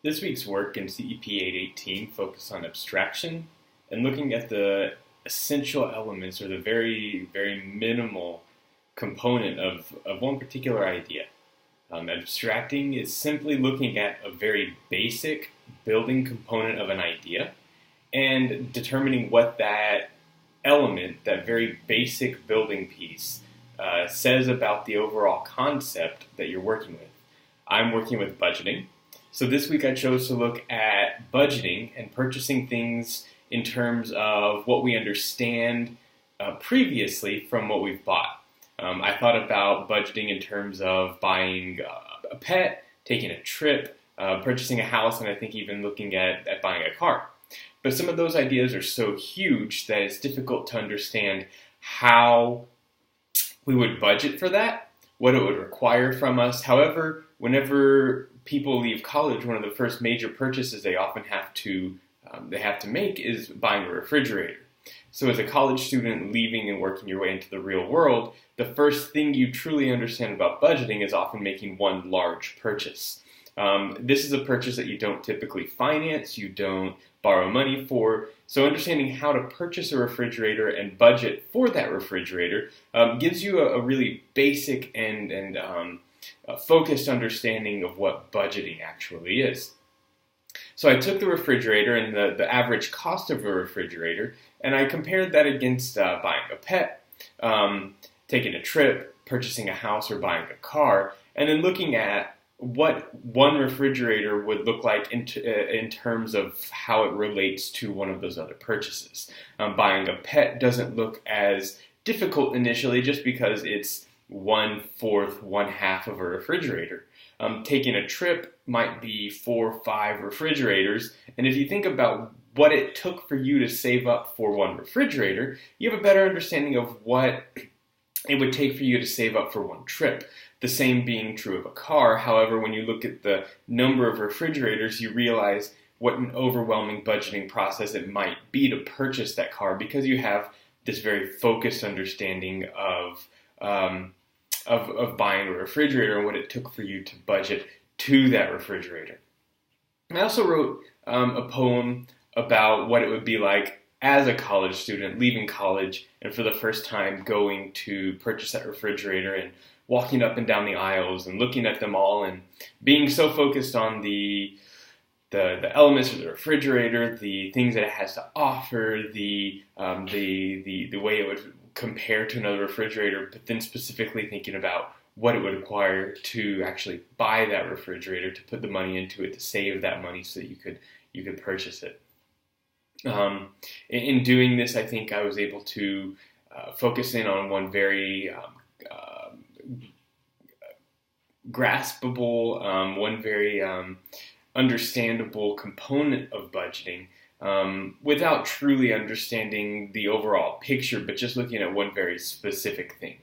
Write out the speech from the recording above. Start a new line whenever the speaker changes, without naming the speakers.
This week's work in CEP 818 focused on abstraction and looking at the essential elements or the very minimal component of one particular idea. Abstracting is simply looking at a very basic building component of an idea and determining what that element, that very basic building piece, says about the overall concept that you're working with. I'm working with budgeting. So this week I chose to look at budgeting and purchasing things in terms of what we understand previously from what we've bought. I thought about budgeting in terms of buying a pet, taking a trip, purchasing a house, and I think even looking at buying a car. But some of those ideas are so huge that it's difficult to understand how we would budget for that, what it would require from us. However, whenever people leave college, one of the first major purchases they often have to make is buying a refrigerator. So as a college student leaving and working your way into the real world, the first thing you truly understand about budgeting is often making one large purchase. This is a purchase that you don't typically finance, you don't borrow money for. So understanding how to purchase a refrigerator and budget for that refrigerator gives you a really basic and a focused understanding of what budgeting actually is. So I took the refrigerator and the average cost of a refrigerator, and I compared that against buying a pet, taking a trip, purchasing a house, or buying a car, and then looking at what one refrigerator would look like in terms of how it relates to one of those other purchases. Buying a pet doesn't look as difficult initially just because it's 1/4, 1/2 of a refrigerator. Taking a trip might be 4 or 5 refrigerators, and if you think about what it took for you to save up for one refrigerator, you have a better understanding of what it would take for you to save up for one trip. The same being true of a car. However, when you look at the number of refrigerators, you realize what an overwhelming budgeting process it might be to purchase that car because you have this very focused understanding of buying a refrigerator and what it took for you to budget to that refrigerator. I also wrote a poem about what it would be like as a college student leaving college and for the first time going to purchase that refrigerator and walking up and down the aisles and looking at them all and being so focused on the elements of the refrigerator, the things that it has to offer, the way it would compare to another refrigerator, but then specifically thinking about what it would require to actually buy that refrigerator, to put the money into it, to save that money so that you could purchase it. In doing this, I think I was able to focus in on one very graspable, one very understandable component of budgeting without truly understanding the overall picture, but just looking at one very specific thing.